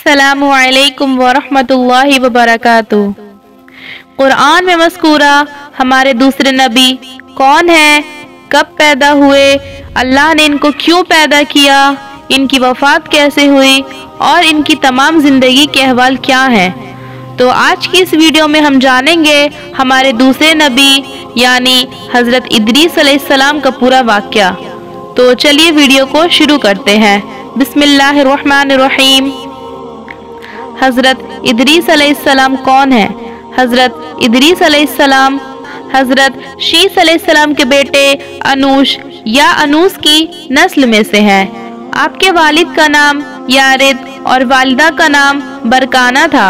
अस्सलामु अलैकुम वरहमतुल्लाहि वबरकातुहू। कुरान में मज़कूरा हमारे दूसरे नबी कौन है, कब पैदा हुए, अल्लाह ने इनको क्यों पैदा किया, इनकी वफ़ात कैसे हुई और इनकी तमाम ज़िंदगी के अहवाल क्या हैं। तो आज की इस वीडियो में हम जानेंगे हमारे दूसरे नबी यानी हज़रत इदरीस अलैहिस्सलाम का पूरा वाक़या। तो चलिए वीडियो को शुरू करते हैं। बिस्मिल्लाहिर्रहमानिर्रहीम। हज़रत इदरीस अलैहिस्सलाम कौन है? हज़रत इदरीस अलैहिस्सलाम हज़रत शीस अलैहिस्सलाम के बेटे अनूश या अनूस की नस्ल में से हैं। आपके वालिद का नाम यारिद और वालिदा का नाम बरकाना था।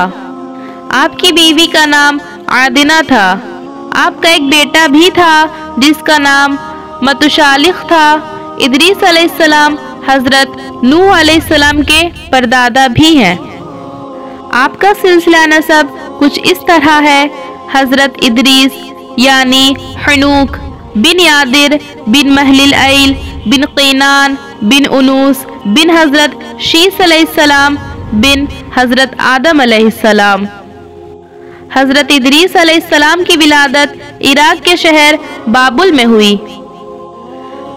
आपकी बीवी का नाम आदिना था। आपका एक बेटा भी था जिसका नाम मतुशालिख था। इदरीस अलैहिस्सलाम हज़रत नूह अलैहिस्सलाम के परदादा भी हैं। आपका सिलसिला नसब कुछ इस तरह है। हज़रत इदरीस यानी हनूक बिन यादिर बिन महलिल बिन क़ीनान बिन उनूस बिन हज़रत शीस अलैहिस्सलाम बिन हज़रत आदम अलैहिस्सलाम। हज़रत इदरीस अलैहिस्सलाम की विलादत इराक के शहर बाबुल में हुई।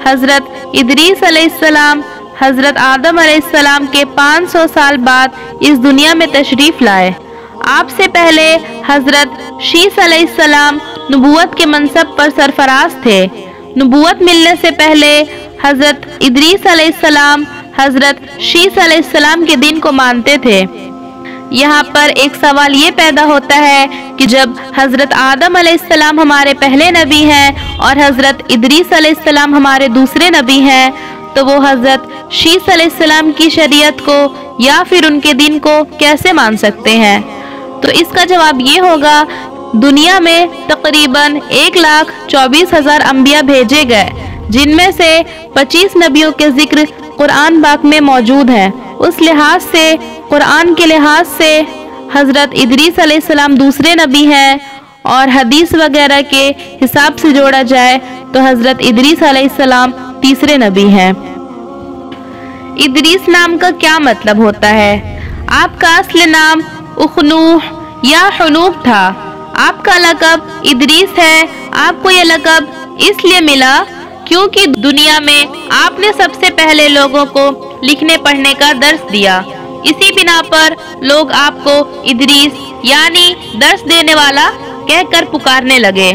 हज़रत इदरीस अलैहिस्सलाम हज़रत आदम अलैहिस्सलाम के 500 साल बाद इस दुनिया में तशरीफ़ लाए। आपसे पहले हज़रत शीस अलैहिस्सलाम नबूवत के मनसब पर सरफराज थे। नबूवत मिलने से पहले हज़रत इदरीस अलैहिस्सलाम हज़रत शीस अलैहिस्सलाम के दिन को मानते थे। यहाँ पर एक सवाल ये पैदा होता है कि जब हज़रत आदम अलैहिस्सलाम हमारे पहले नबी हैं और हज़रत इदरीस अलैहिस्सलाम हमारे दूसरे नबी हैं, तो वो हज़रत शीस अलैहिस्सलाम की शरीयत को या फिर उनके दिन को कैसे मान सकते हैं? तो इसका जवाब ये होगा, दुनिया में तकरीबन 1,24,000 अंबिया भेजे गए, जिनमें से 25 नबियों के जिक्र कुरान पाक में मौजूद हैं। उस लिहाज से कुरान के लिहाज से हज़रत इदरीस अलैहिस्सलाम दूसरे नबी हैं और हदीस वगैरह के हिसाब से जोड़ा जाए तो हज़रत इदरीस अलैहिस्सलाम तीसरे नबी हैं। इदरीस नाम का क्या मतलब होता है? आपका असली नाम उखनूह या हनूक था। आपका लक़ब इदरीस है। आपको यह लक़ब इसलिए मिला क्योंकि दुनिया में आपने सबसे पहले लोगों को लिखने पढ़ने का दर्स दिया। इसी बिना पर लोग आपको इदरीस यानी दर्स देने वाला कहकर पुकारने लगे।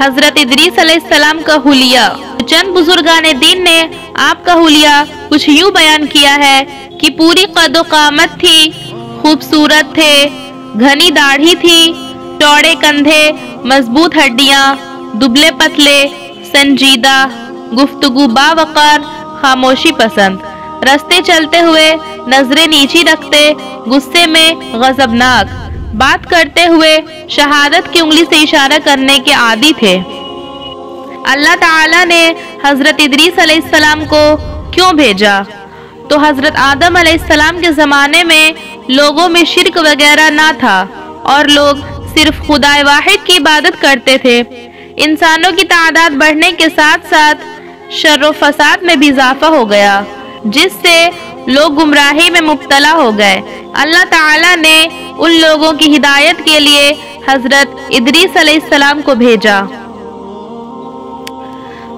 हज़रत इदरीस अलैहिस्सलाम का हुलिया। चंद बुजुर्गाने दीन ने आपका हुलिया कुछ यूँ बयान किया है कि पूरी कदो कामत थी, खूबसूरत थे, घनी दाढ़ी थी, चौड़े कंधे, मजबूत हड्डियाँ, दुबले पतले, संजीदा, गुफ्तगू बावकार, खामोशी पसंद, रास्ते चलते हुए नजरें नीची रखते, गुस्से में गजबनाक, बात करते हुए शहादत की उंगली से इशारा करने के आदी थे। अल्लाह ताला ने हज़रत इदरीस अलैहिस्सलाम को क्यों भेजा? तो हज़रत आदम अलैहिस्सलाम के ज़माने में लोगों में शिर्क वगैरह ना था और लोग सिर्फ खुदाए वाहिद की इबादत करते थे। इंसानों की तादाद बढ़ने के साथ साथ शर व फसाद में भी इजाफा हो गया, जिससे लोग गुमराही में मुब्तला हो गए। अल्लाह ताला ने उन लोगों की हिदायत के लिए हज़रत इदरीस अलैहिस्सलाम को भेजा।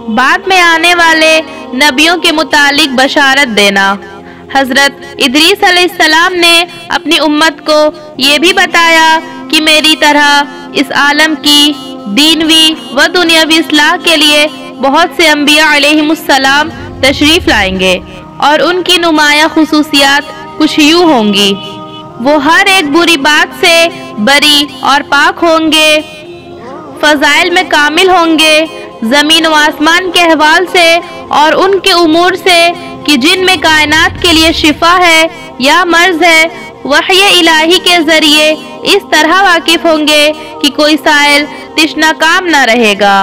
बाद में आने वाले नबियों के मुतालिक बशारत देना। हज़रत इदरीस अलैहिस्सलाम ने अपनी उम्मत को ये भी बताया कि मेरी तरह इस आलम की दीनवी व दुनियावी इस्लाह के लिए बहुत से अंबिया अलैहिमुस्सलाम तशरीफ़ लाएंगे और उनकी नुमाया खुसूसियात कुछ यूँ होंगी। वो हर एक बुरी बात से बरी और पाक होंगे, फ़ज़ाइल में कामिल होंगे, ज़मीन व आसमान के अहवाल से और उनके उमूर से कि जिनमें कायनात के लिए शिफा है या मर्ज है, वही इलाही के ज़रिए इस तरह वाकिफ होंगे कि कोई साइल तिश्ना काम न रहेगा।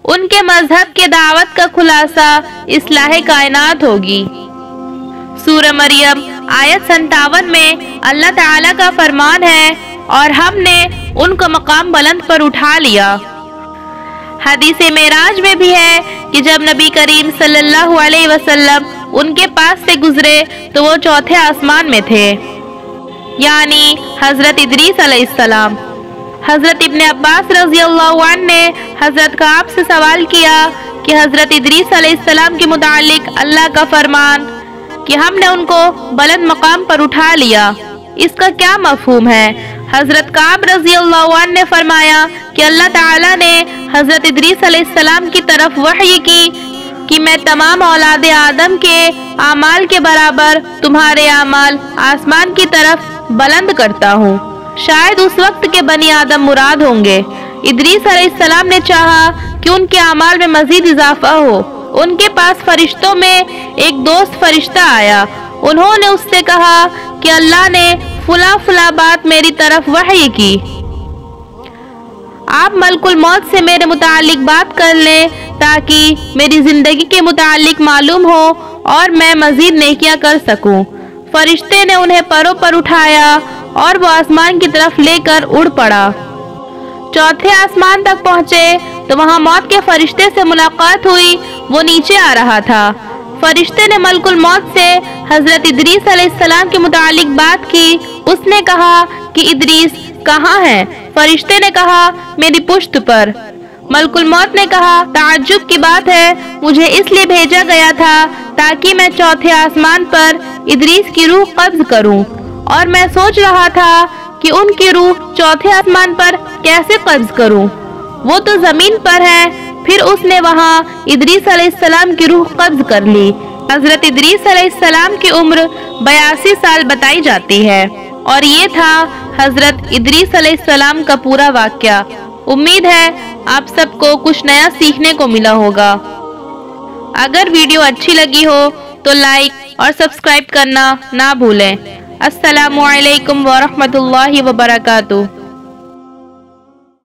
उनके मजहब के दावत का खुलासा इस्लाह कायनात होगी। सूरह मरियम आयत 57 में अल्लाह ताला का फरमान है, और हमने उनको मकाम बुलंद पर उठा लिया। हदीस मेराज में भी है कि जब नबी करीम सल्लल्लाहु अलैहि वसल्लम ان کے پاس سے گزرے تو وہ چوتھے آسمان میں تھے، یعنی حضرت ادریس علیہ السلام۔ حضرت ابن عباس رضی اللہ عنہ نے حضرت کعب سے سوال کیا کہ حضرت ادریس علیہ السلام کے متعلق اللہ کا فرمان کہ ہم نے ان کو بلند مقام پر اٹھا لیا، اس کا کیا مفہوم ہے؟ حضرت کعب رضی اللہ عنہ نے فرمایا کہ اللہ تعالیٰ نے حضرت ادریس علیہ السلام کی طرف وحی کی کہ میں تمام اولاد آدم کے اعمال کے برابر تمہارے اعمال آسمان کی طرف بلند کرتا ہوں۔ شاید اس وقت کے بنی آدم مراد ہوں گے۔ ادریس علیہ السلام نے چاہا کہ ان کے اعمال میں مزید اضافہ ہو۔ ان کے پاس فرشتوں میں ایک دوست فرشتہ آیا، انہوں نے اس سے کہا کہ اللہ نے فلاں فلاں بات میری طرف وحی کی، آپ ملک الموت سے میرے متعلق بات کر لیں تاکہ میری زندگی کے متعلق معلوم ہو اور میں مزید نیکیاں کر سکوں۔ فرشتے نے انہیں پروں پر اٹھایا اور وہ آسمان کی طرف لے کر اڑ پڑا۔ چوتھے آسمان تک پہنچے تو وہاں موت کے فرشتے سے ملاقات ہوئی، وہ نیچے آ رہا تھا۔ فرشتے نے ملک الموت سے حضرت ادریس علیہ السلام کے متعلق بات کی۔ اس نے کہا کہ ادریس کہاں ہے؟ فرشتے نے کہا میری پشت پر۔ ملک الموت نے کہا تعجب کی بات ہے، مجھے اس لیے بھیجا گیا تھا تاکہ میں چوتھے آسمان پر ادریس کی روح قبض کروں، اور میں سوچ رہا تھا کہ ان کی روح چوتھے آسمان پر کیسے قبض کروں، وہ تو زمین پر ہے۔ پھر اس نے وہاں ادریس علیہ السلام کی روح قبض کر لی۔ حضرت ادریس علیہ السلام کی عمر 82 سال بتائی جاتی ہے، اور یہ تھا حضرت ادریس علیہ السلام کا پورا واقعہ۔ امید ہے آپ سب کو کچھ نیا سیکھنے کو ملا ہوگا۔ اگر ویڈیو اچھی لگی ہو تو لائک اور سبسکرائب کرنا نہ بھولیں۔ السلام علیکم ورحمۃ اللہ وبرکاتہ۔